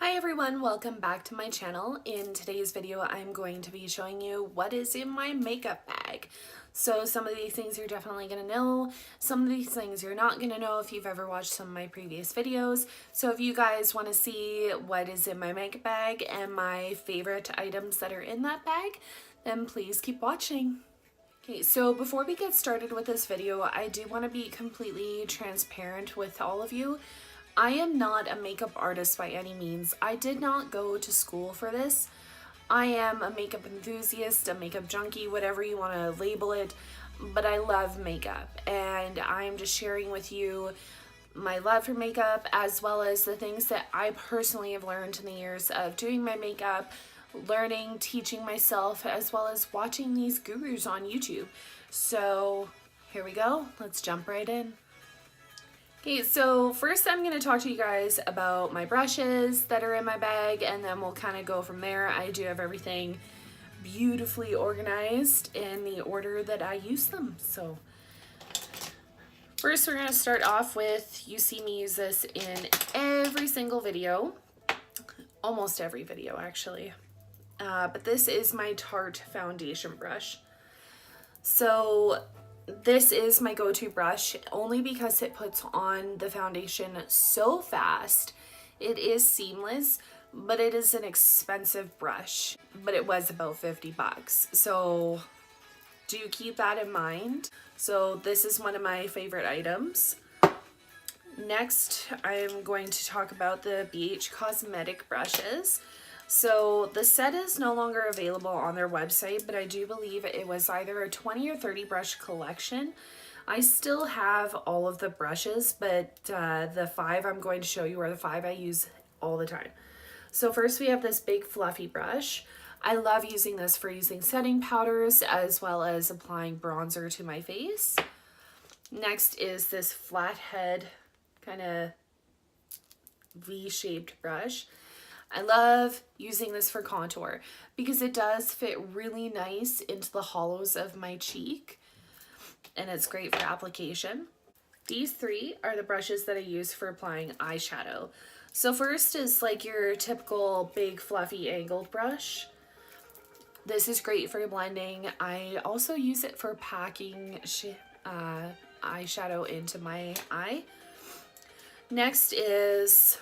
Hi everyone, welcome back to my channel. In today's video, I'm going to be showing you what is in my makeup bag. So some of these things you're definitely going to know. Some of these things you're not going to know if you've ever watched some of my previous videos. So if you guys want to see what is in my makeup bag and my favorite items that are in that bag, then please keep watching. Okay, so before we get started with this video, I do want to be completely transparent with all of you. I am not a makeup artist by any means. I did not go to school for this. I am a makeup enthusiast, a makeup junkie, whatever you want to label it, but I love makeup and I'm just sharing with you my love for makeup as well as the things that I personally have learned in the years of doing my makeup, learning, teaching myself, as well as watching these gurus on YouTube. So here we go, let's jump right in. Okay, so first I'm going to talk to you guys about my brushes that are in my bag, and then we'll kind of go from there. I do have everything beautifully organized in the order that I use them. So first we're going to start off with, you see me use this in every single video, almost every video actually, but this is my Tarte foundation brush. So this is my go-to brush only because it puts on the foundation so fast. It is seamless, but it is an expensive brush, but it was about 50 bucks. So do keep that in mind. So this is one of my favorite items. Next, I'm going to talk about the BH Cosmetic brushes. So the set is no longer available on their website, but I do believe it was either a 20 or 30 brush collection. I still have all of the brushes, but the 5 I'm going to show you are the 5 I use all the time. So first we have this big fluffy brush. I love using this for using setting powders as well as applying bronzer to my face. Next is this flathead kind of V-shaped brush. I love using this for contour because it does fit really nice into the hollows of my cheek and it's great for application. These 3 are the brushes that I use for applying eyeshadow. So first is like your typical big fluffy angled brush. This is great for blending. I also use it for packing eyeshadow into my eye. Next is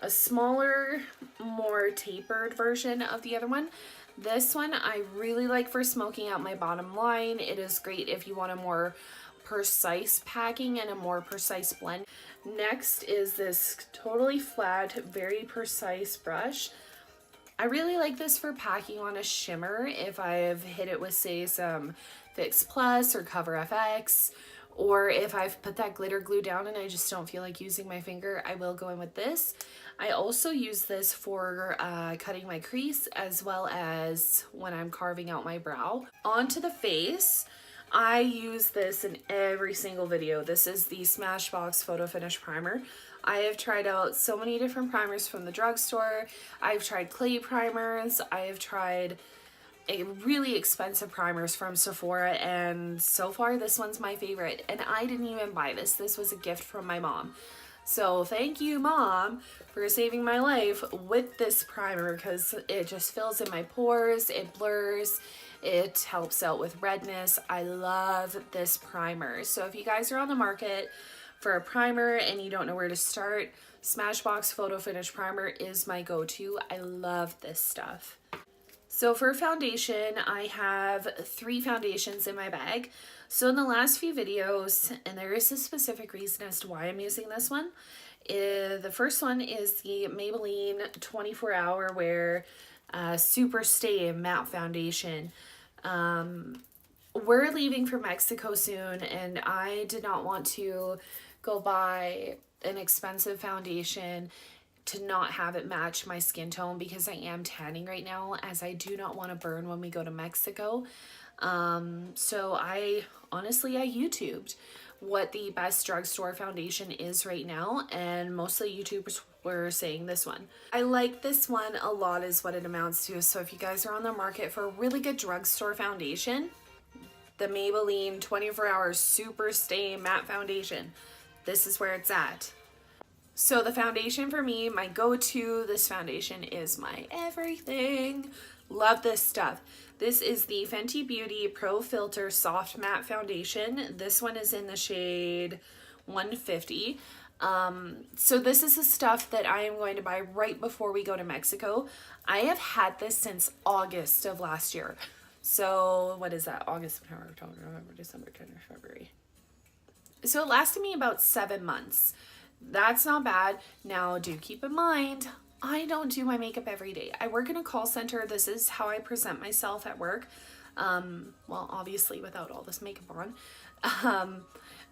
a smaller, more tapered version of the other one. This one I really like for smoking out my bottom line. It is great if you want a more precise packing and a more precise blend. Next is this totally flat, very precise brush. I really like this for packing on a shimmer if I've hit it with, say, some Fix Plus or Cover FX, or if I've put that glitter glue down and I just don't feel like using my finger, I will go in with this. I also use this for cutting my crease as well as when I'm carving out my brow. Onto the face, I use this in every single video. This is the Smashbox Photo Finish Primer. I have tried out so many different primers from the drugstore. I've tried clay primers. I have tried really expensive primers from Sephora, and so far this one's my favorite. And I didn't even buy this. This was a gift from my mom. So thank you, Mom, for saving my life with this primer because it just fills in my pores, it blurs, it helps out with redness. I love this primer. So if you guys are on the market for a primer and you don't know where to start, Smashbox Photo Finish Primer is my go-to. I love this stuff. So for foundation, I have 3 foundations in my bag. So in the last few videos, and there is a specific reason as to why I'm using this one, the first one is the Maybelline 24 Hour Wear Super Stay Matte Foundation. We're leaving for Mexico soon, and I did not want to go buy an expensive foundation to not have it match my skin tone because I am tanning right now, as I do not want to burn when we go to Mexico. So I YouTubed what the best drugstore foundation is right now, and mostly YouTubers were saying this one. I like this one a lot is what it amounts to. So if you guys are on the market for a really good drugstore foundation, the Maybelline 24 Hour Super Stay Matte Foundation, this is where it's at. So the foundation for me, my go-to, this foundation is my everything. Love this stuff. This is the Fenty Beauty Pro Filter Soft Matte Foundation. This one is in the shade 150. So this is the stuff that I am going to buy right before we go to Mexico. I have had this since August of last year. So what is that? August, September, October, November, December, January, February. So it lasted me about 7 months. That's not bad. Now do keep in mind, I don't do my makeup every day. I work in a call center. This is how I present myself at work. Well, obviously without all this makeup on.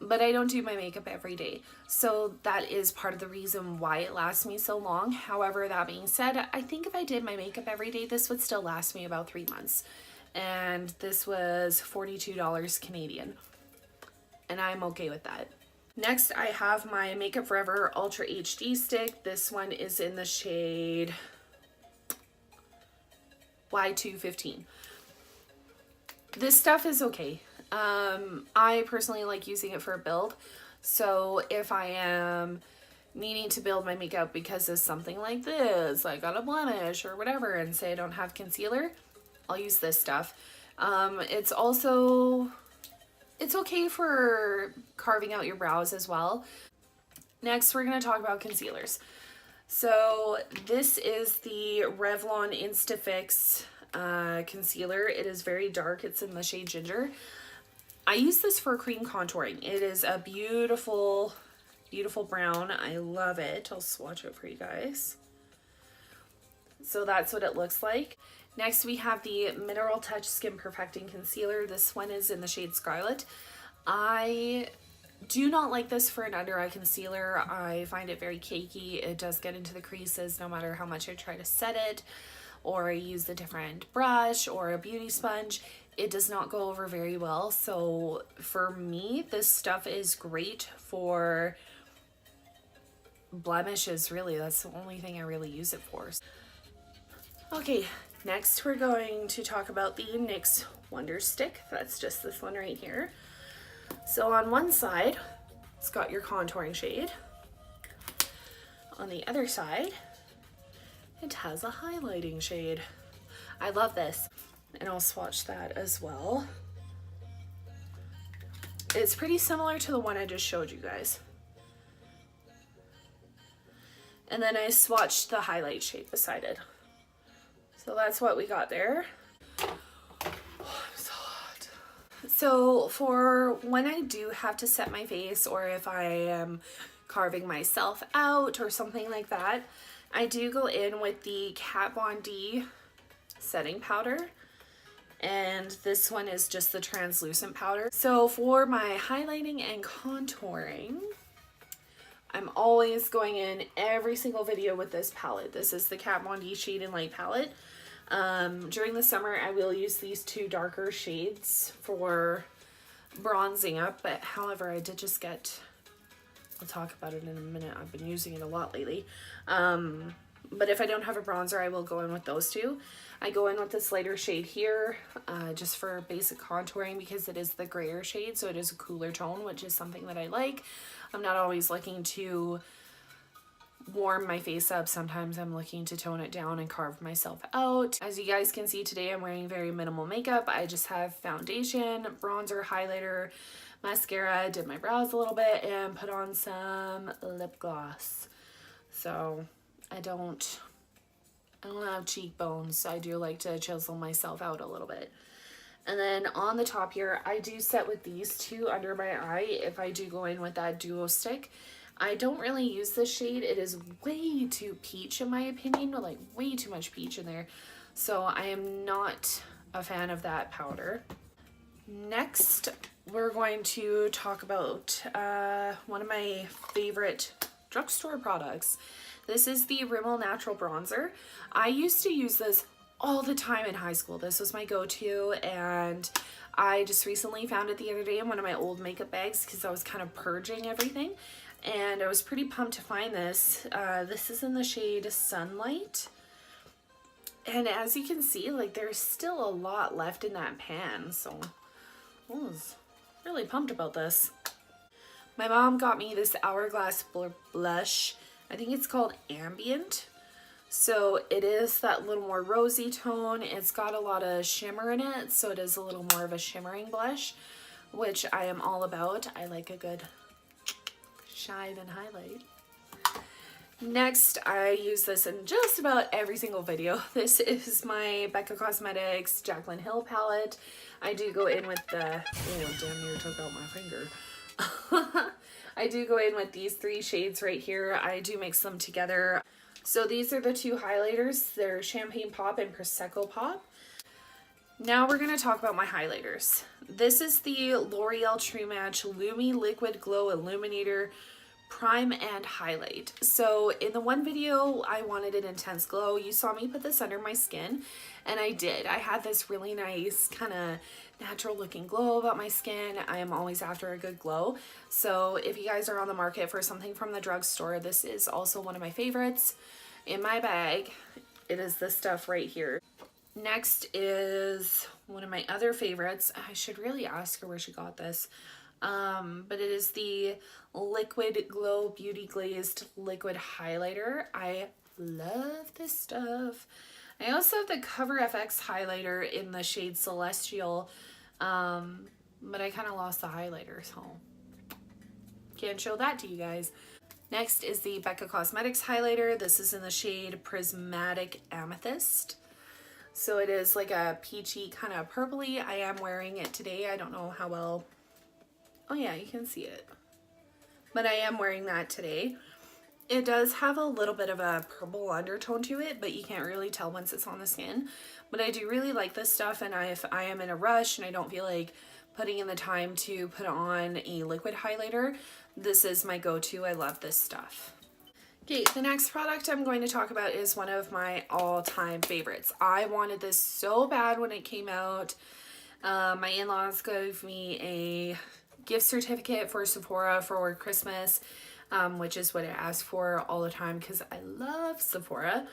But I don't do my makeup every day. So that is part of the reason why it lasts me so long. However, that being said, I think if I did my makeup every day, this would still last me about 3 months. And this was $42 Canadian. And I'm okay with that. Next, I have my Makeup Forever Ultra HD stick. This one is in the shade Y215. This stuff is okay. I personally like using it for a build. So if I am needing to build my makeup because of something like this, I got a blemish or whatever, and say I don't have concealer, I'll use this stuff. It's okay for carving out your brows as well. Next, we're going to talk about concealers. So this is the Revlon Instafix concealer. It is very dark. It's in the shade Ginger. I use this for cream contouring. It is a beautiful, beautiful brown. I love it. I'll swatch it for you guys. So that's what it looks like. Next, we have the Mineral Touch Skin Perfecting Concealer. This one is in the shade Scarlet. I do not like this for an under eye concealer. I find it very cakey. It does get into the creases no matter how much I try to set it, or I use a different brush or a beauty sponge. It does not go over very well. So for me, this stuff is great for blemishes, really. That's the only thing I really use it for. Okay, next we're going to talk about the NYX Wonder Stick. That's just this one right here. So on one side, it's got your contouring shade. On the other side, it has a highlighting shade. I love this, and I'll swatch that as well. It's pretty similar to the one I just showed you guys. And then I swatched the highlight shade beside it. So that's what we got there. Oh, I'm so hot. So for when I do have to set my face, or if I am carving myself out or something like that, I do go in with the Kat Von D setting powder. And this one is just the translucent powder. So for my highlighting and contouring, I'm always going in every single video with this palette. This is the Kat Von D Shade and Light palette. During the summer, I will use these two darker shades for bronzing up, but however, I did just get, I'll talk about it in a minute. I've been using it a lot lately. But if I don't have a bronzer, I will go in with those two. I go in with this lighter shade here, just for basic contouring because it is the grayer shade, so it is a cooler tone, which is something that I like. I'm not always looking to warm my face up. Sometimes I'm looking to tone it down and carve myself out. As you guys can see today, I'm wearing very minimal makeup. I just have foundation, bronzer, highlighter, mascara, did my brows a little bit, and put on some lip gloss. So I don't have cheekbones. I do like to chisel myself out a little bit. And then on the top here, I do set with these two under my eye if I do go in with that duo stick. I don't really use this shade. It is way too peach in my opinion, like way too much peach in there. So I am not a fan of that powder. Next, we're going to talk about one of my favorite drugstore products. This is the Rimmel Natural Bronzer. I used to use this all the time in high school. This was my go-to, and I just recently found it the other day in one of my old makeup bags because I was kind of purging everything. And I was pretty pumped to find this. This is in the shade Sunlight. And as you can see, like there's still a lot left in that pan. So I was really pumped about this. My mom got me this Hourglass blush I think it's called Ambient. So it is that little more rosy tone. It's got a lot of shimmer in it, so it is a little more of a shimmering blush, which I am all about. I like a good shine and highlight. Next, I use this in just about every single video. This is my Becca Cosmetics Jaclyn Hill palette. I do go in with the, oh, damn near took out my finger. I do go in with these 3 shades right here. I do mix them together. So these are the 2 highlighters. They're Champagne Pop and Prosecco Pop. Now we're going to talk about my highlighters. This is the L'Oreal True Match Lumi Liquid Glow Illuminator Prime and Highlight. So in the one video, I wanted an intense glow. You saw me put this under my skin, and I did. I had this really nice kind of natural looking glow about my skin. I am always after a good glow. So if you guys are on the market for something from the drugstore, this is also one of my favorites. In my bag, it is this stuff right here. Next is one of my other favorites. I should really ask her where she got this. But it is the Liquid Glow Beauty Glazed Liquid Highlighter. I love this stuff. I also have the Cover FX highlighter in the shade Celestial, but I kind of lost the highlighter, so can't show that to you guys. Next is the Becca Cosmetics highlighter. This is in the shade Prismatic Amethyst. So it is like a peachy kind of purpley. I am wearing it today. I don't know how well. Oh yeah, you can see it. But I am wearing that today. It does have a little bit of a purple undertone to it, but you can't really tell once it's on the skin. But I do really like this stuff, and if I am in a rush and I don't feel like putting in the time to put on a liquid highlighter, this is my go-to. I love this stuff. Okay, the next product I'm going to talk about is one of my all-time favorites. I wanted this so bad when it came out. My in-laws gave me a gift certificate for Sephora for Christmas, which is what I ask for all the time because I love Sephora.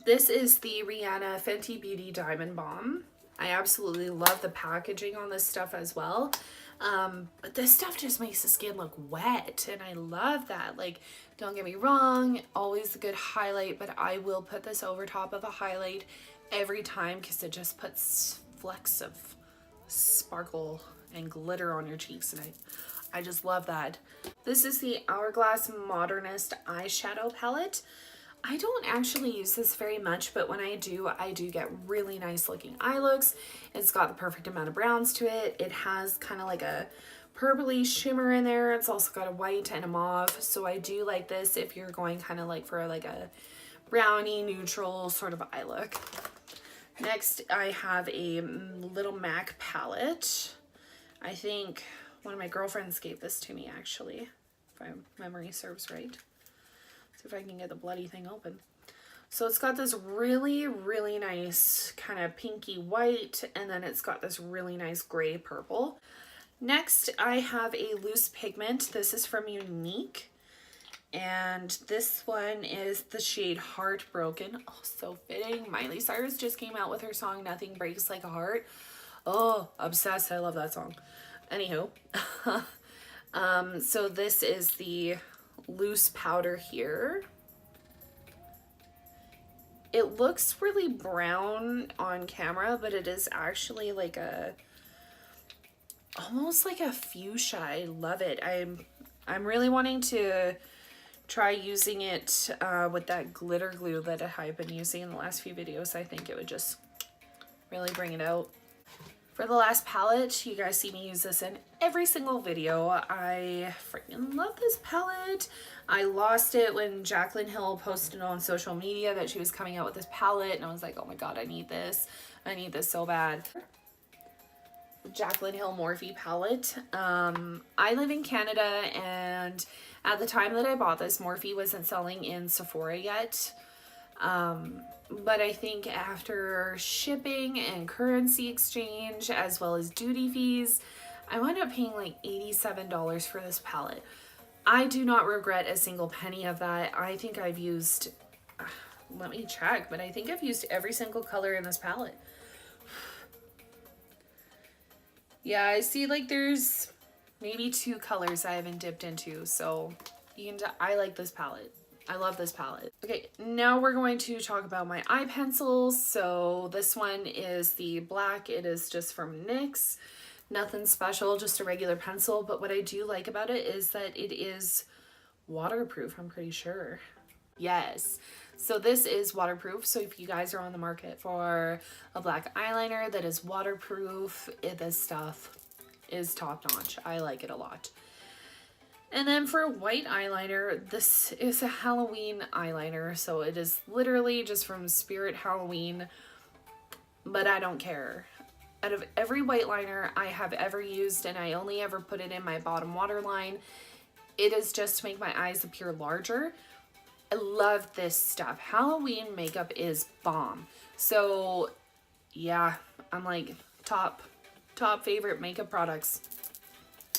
This is the Rihanna Fenty Beauty Diamond Balm. I absolutely love the packaging on this stuff as well. But this stuff just makes the skin look wet, and I love that. Like, don't get me wrong, always a good highlight, but I will put this over top of a highlight every time because it just puts flecks of sparkle and glitter on your cheeks, and I just love that. This is the Hourglass Modernist eyeshadow palette. I don't actually use this very much, but when I do get really nice looking eye looks. It's got the perfect amount of browns to it. It has kind of like a purpley shimmer in there. It's also got a white and a mauve, so I do like this if you're going kind of like for like a brownie neutral sort of eye look. Next, I have a Little MAC palette. I think one of my girlfriends gave this to me, actually, if my memory serves right. See if I can get the bloody thing open. So it's got this really, really nice kind of pinky white, and then it's got this really nice gray purple. Next, I have a loose pigment. This is from Younique, and this one is the shade Heartbroken. Oh, so fitting. Miley Cyrus just came out with her song Nothing Breaks Like a Heart. Oh, obsessed. I love that song. Anywho, so this is the loose powder here. It looks really brown on camera, but it is actually like almost like a fuchsia. I love it. I'm really wanting to try using it with that glitter glue that I've been using in the last few videos. I think it would just really bring it out. For the last palette, you guys see me use this in every single video. I freaking love this palette. I lost it when Jaclyn Hill posted on social media that she was coming out with this palette, and I was like, oh my god, I need this. I need this so bad. Jaclyn Hill Morphe palette. I live in Canada, and at the time that I bought this, Morphe wasn't selling in Sephora yet. But I think after shipping and currency exchange as well as duty fees, I wound up paying like $87 for this palette. I do not regret a single penny of that. I think I've used, let me check, but I think I've used every single color in this palette. Yeah, I see like there's maybe 2 colors I haven't dipped into, so you can I like this palette. I love this palette. Okay, now we're going to talk about my eye pencils. So this one is the black. It is just from NYX. Nothing special, just a regular pencil. But what I do like about it is that it is waterproof, I'm pretty sure. Yes. So this is waterproof. So if you guys are on the market for a black eyeliner that is waterproof, this stuff is top notch. I like it a lot. And then for white eyeliner, this is a Halloween eyeliner. So it is literally just from Spirit Halloween, but I don't care. Out of every white liner I have ever used, and I only ever put it in my bottom waterline, it is just to make my eyes appear larger. I love this stuff. Halloween makeup is bomb. So yeah, I'm like top favorite makeup products.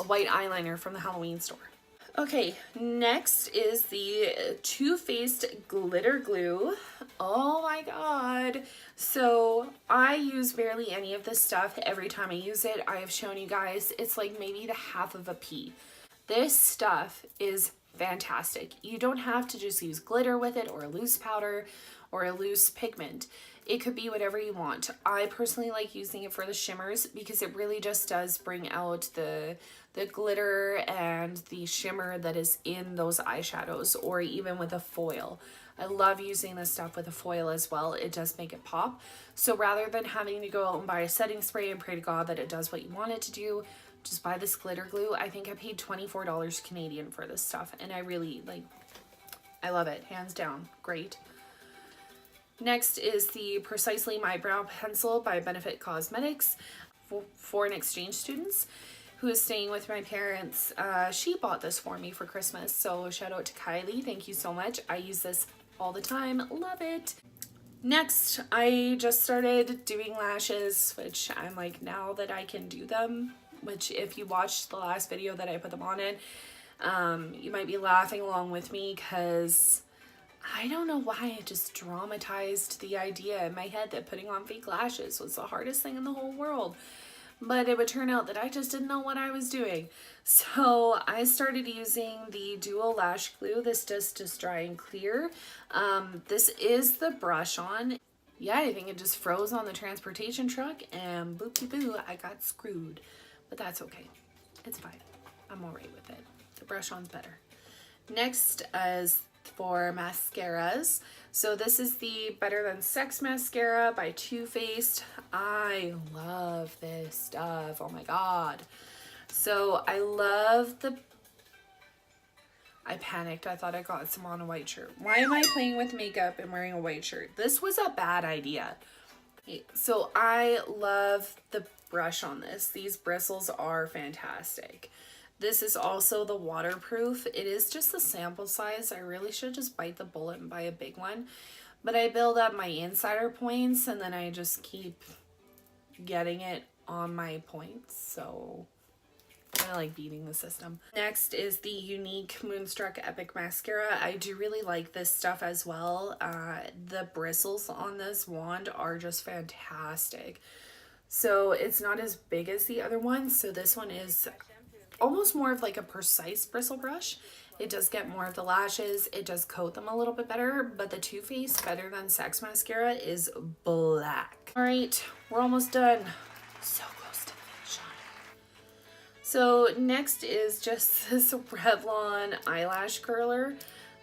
A white eyeliner from the Halloween store. Okay, next is the Too Faced Glitter Glue. Oh my god. So I use barely any of this stuff. Every time I use it, I have shown you guys, it's like maybe the half of a pea. This stuff is fantastic. You don't have to just use glitter with it or a loose powder or a loose pigment. It could be whatever you want. I personally like using it for the shimmers because it really just does bring out the glitter and the shimmer that is in those eyeshadows, or even with a foil. I love using this stuff with a foil as well. It does make it pop. So rather than having to go out and buy a setting spray and pray to God that it does what you want it to do, just buy this glitter glue. I think I paid $24 Canadian for this stuff, and I really I love it, hands down. Great. Next is the Precisely My Brow Pencil by Benefit Cosmetics for foreign exchange students who is staying with my parents. She bought this for me for Christmas, so shout out to Kylie. Thank you so much. I use this all the time. Love it. Next, I just started doing lashes, which I'm like, now that I can do them, which if you watched the last video that I put them on in, you might be laughing along with me because I don't know why I just dramatized the idea in my head that putting on fake lashes was the hardest thing in the whole world. But it would turn out that I just didn't know what I was doing. So I started using the Duo Lash Glue. This just dry and clear. This is the brush on. Yeah, I think it just froze on the transportation truck and boop-de-boo, I got screwed. But that's okay. It's fine. I'm all right with it. The brush on's better. Next is for mascaras. So this is the Better Than Sex mascara by Too Faced. I love this stuff. Oh my god. So I love the... I panicked. I thought I got some on a white shirt. Why am I playing with makeup and wearing a white shirt? This was a bad idea. Okay, so I love the brush on this. These bristles are fantastic. This is also the waterproof. It is just the sample size. I really should just bite the bullet and buy a big one. But I build up my insider points and then I just keep getting it on my points. So I like beating the system. Next is the Unique Moonstruck Epic Mascara. I do really like this stuff as well. The bristles on this wand are just fantastic. So it's not as big as the other one. So this one is almost more of like a precise bristle brush. It does get more of the lashes. It does coat them a little bit better, but the Too Faced Better Than Sex mascara is black. All right, we're almost done. So close to the finish line. So next is just this Revlon eyelash curler.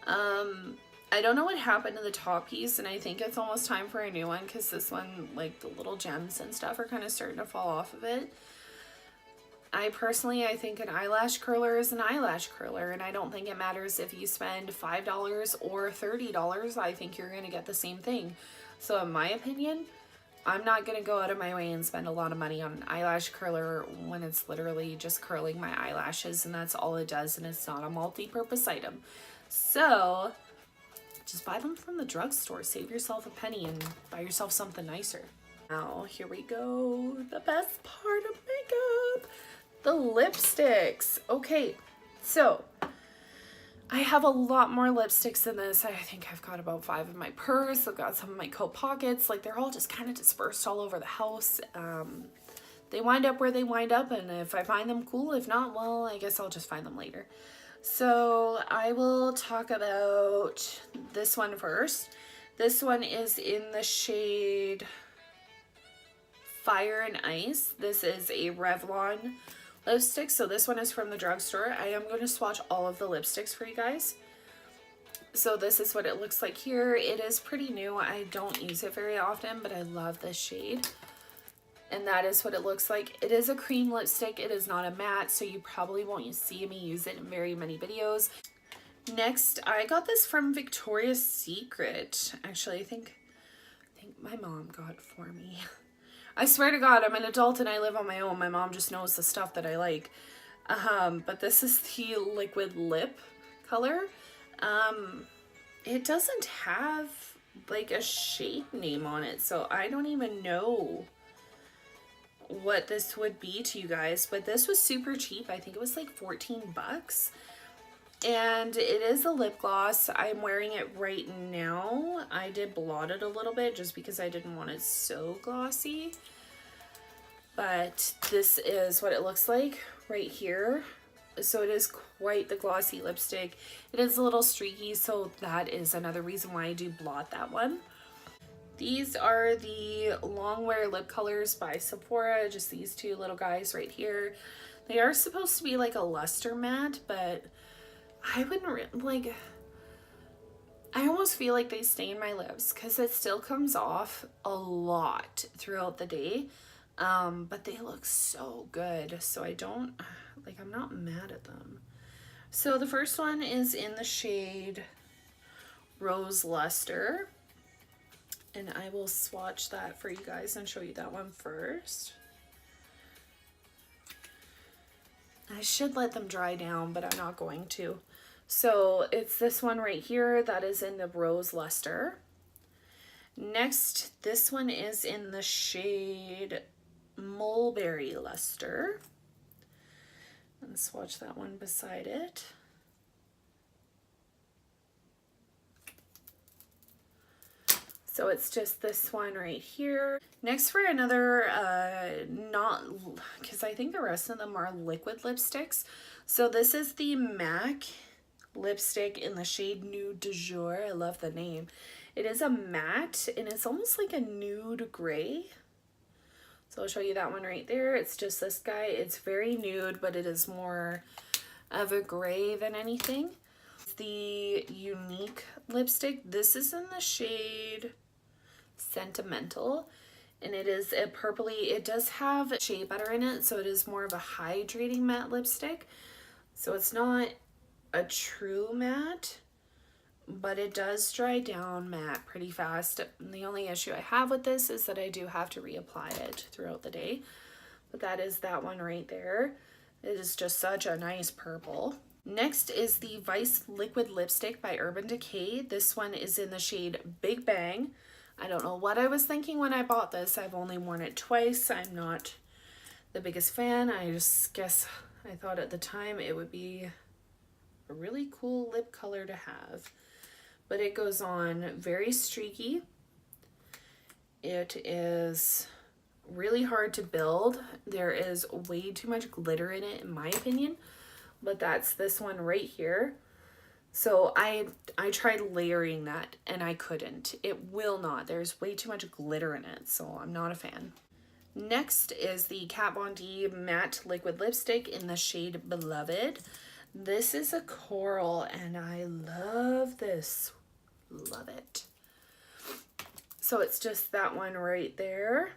I don't know what happened to the top piece, and I think it's almost time for a new one because this one, like the little gems and stuff are kind of starting to fall off of it. I think an eyelash curler is an eyelash curler, and I don't think it matters if you spend $5 or $30. I think you're going to get the same thing. So in my opinion, I'm not going to go out of my way and spend a lot of money on an eyelash curler when it's literally just curling my eyelashes, and that's all it does, and it's not a multi-purpose item. So just buy them from the drugstore. Save yourself a penny and buy yourself something nicer. Now, here we go. The best part of makeup. The lipsticks. Okay, so I have a lot more lipsticks than this. I think I've got about 5 in my purse. I've got some in my coat pockets. Like, they're all just kind of dispersed all over the house. They wind up where they wind up, and if I find them cool, if not, well, I guess I'll just find them later. So I will talk about this one first. This one is in the shade Fire and Ice. This is a Revlon lipstick. So this one is from the drugstore. I am going to swatch all of the lipsticks for you guys. So this is what it looks like here. It is pretty new. I don't use it very often, but I love this shade. And that is what it looks like. It is a cream lipstick. It is not a matte, so you probably won't see me use it in very many videos. Next, I got this from Victoria's Secret. Actually, I think my mom got it for me. I swear to God, I'm an adult and I live on my own. My mom just knows the stuff that I like. But this is the liquid lip color. It doesn't have like a shade name on it, so I don't even know what this would be to you guys, but this was super cheap. I think it was like 14 bucks. And it is a lip gloss. I'm wearing it right now. I did blot it a little bit just because I didn't want it so glossy. But this is what it looks like right here. So it is quite the glossy lipstick. It is a little streaky, so that is another reason why I do blot that one. These are the Longwear lip colors by Sephora, just these two little guys right here. They are supposed to be like a luster matte, but I wouldn't like, I almost feel like they stain my lips because it still comes off a lot throughout the day. But they look so good, so I don't, like, I'm not mad at them. So the first one is in the shade Rose Luster. And I will swatch that for you guys and show you that one first. I should let them dry down, but I'm not going to. So it's this one right here that is in the Rose Luster. Next, this one is in the shade Mulberry Luster. And swatch that one beside it. So it's just this one right here. Next for another, because I think the rest of them are liquid lipsticks. So this is the MAC lipstick in the shade Nude de Jour. I love the name. It is a matte and it's almost like a nude gray. So I'll show you that one right there. It's just this guy. It's very nude, but it is more of a gray than anything. The Unique lipstick. This is in the shade Sentimental, and it is a purpley. It does have shea butter in it, so it is more of a hydrating matte lipstick. So it's not a true matte, but it does dry down matte pretty fast. The only issue I have with this is that I do have to reapply it throughout the day. But that is that one right there. It is just such a nice purple. Next is the Vice Liquid Lipstick by Urban Decay. This one is in the shade Big Bang. I don't know what I was thinking when I bought this. I've only worn it twice. I'm not the biggest fan. I just guess I thought at the time it would be a really cool lip color to have. But it goes on very streaky. It is really hard to build. There is way too much glitter in it, in my opinion. But that's this one right here. So I tried layering that and I couldn't. It will not. There's way too much glitter in it, so I'm not a fan. Next is the Kat Von D Matte Liquid Lipstick in the shade Beloved. This is a coral and I love this. Love it. So it's just that one right there.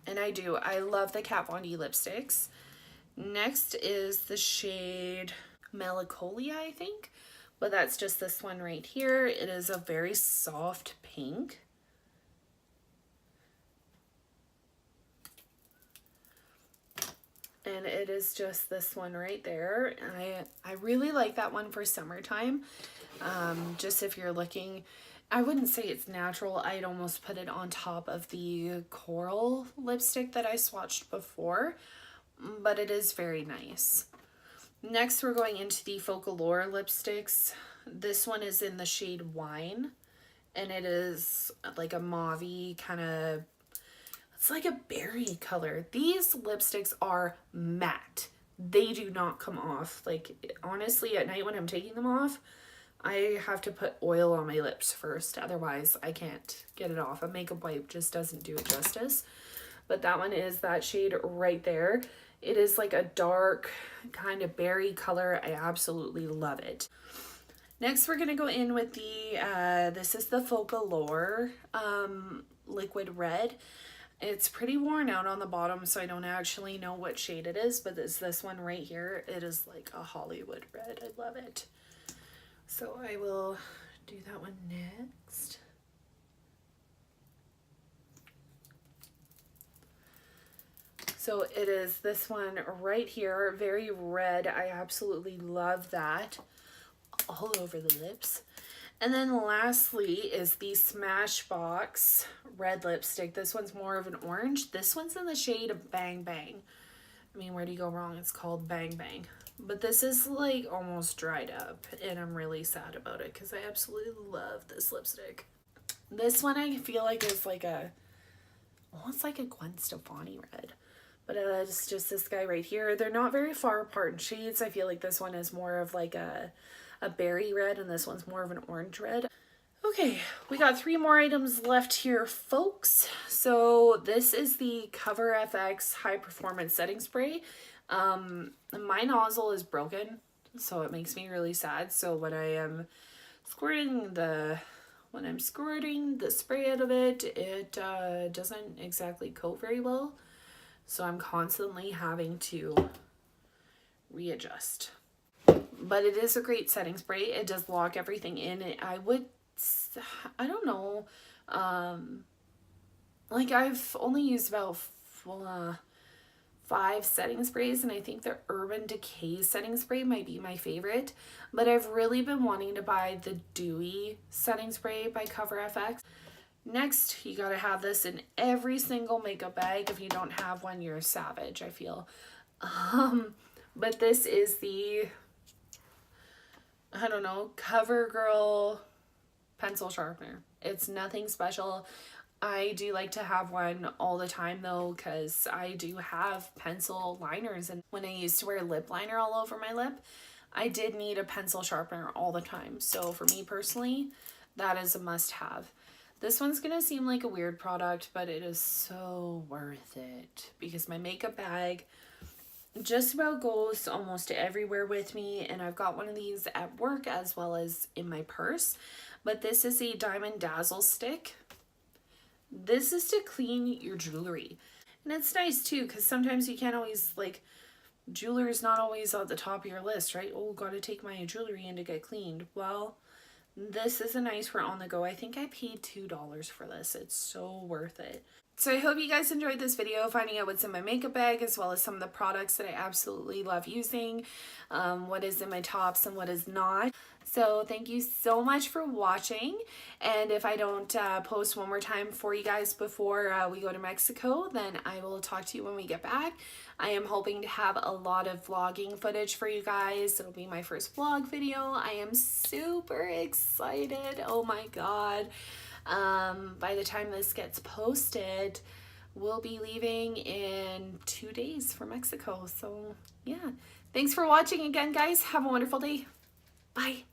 And I love the Kat Von D lipsticks. Next is the shade Melancholia, I think, but that's just this one right here. It is a very soft pink. And it is just this one right there. And I really like that one for summertime. Just if you're looking, I wouldn't say it's natural. I'd almost put it on top of the coral lipstick that I swatched before, but it is very nice. Next, we're going into the Focallure lipsticks. This one is in the shade Wine, and it is like a mauve-y kind of, it's like a berry color. These lipsticks are matte. they do not come off. Like, honestly, at night when I'm taking them off, I have to put oil on my lips first. Otherwise, I can't get it off. A makeup wipe just doesn't do it justice. But that one is that shade right there. It is like a dark kind of berry color. I absolutely love it. Next, we're going to go in with the, this is the Focallure Liquid Red. It's pretty worn out on the bottom, so I don't actually know what shade it is, but it's this one right here. It is like a Hollywood red. I love it. So I will do that one next. So it is this one right here, very red. I absolutely love that. All over the lips. And then lastly is the Smashbox red lipstick. This one's more of an orange. This one's in the shade of Bang Bang. I mean, where do you go wrong? It's called Bang Bang. But this is like almost dried up, and I'm really sad about it because I absolutely love this lipstick. This one I feel like is like a, almost like a Gwen Stefani red. But it's just this guy right here. They're not very far apart in shades. I feel like this one is more of like a berry red, and this one's more of an orange red. Okay, we got 3 more items left here, folks. So this is the Cover FX High Performance Setting Spray. My nozzle is broken, so it makes me really sad. So when I am squirting the spray out of it, it doesn't exactly coat very well. So I'm constantly having to readjust. But it is a great setting spray. It does lock everything in. I don't know. Like I've only used about 5 setting sprays, and I think the Urban Decay setting spray might be my favorite. But I've really been wanting to buy the Dewy setting spray by Cover FX. Next, you gotta have this in every single makeup bag. If you don't have one, you're a savage, I feel. But this is the, I don't know, CoverGirl pencil sharpener. It's nothing special. I do like to have one all the time though, because I do have pencil liners, and when I used to wear lip liner all over my lip, I did need a pencil sharpener all the time. So for me personally, that is a must-have. This one's gonna seem like a weird product, but it is so worth it because my makeup bag just about goes almost everywhere with me, and I've got one of these at work as well as in my purse. But this is a Diamond Dazzle stick. This is to clean your jewelry, and it's nice too because sometimes you can't always, like, jewelry is not always at the top of your list, right? Oh, gotta take my jewelry in to get cleaned. Well, this is a nice for on the go. I think I paid $2 for this. It's so worth it. So I hope you guys enjoyed this video, finding out what's in my makeup bag, as well as some of the products that I absolutely love using, what is in my tops and what is not. So thank you so much for watching, and if I don't post one more time for you guys before we go to Mexico, then I will talk to you when we get back. I am hoping to have a lot of vlogging footage for you guys. It'll be my first vlog video. I am super excited. Oh my god. By the time this gets posted, we'll be leaving in 2 days for Mexico. So yeah, thanks for watching again, guys. Have a wonderful day. Bye.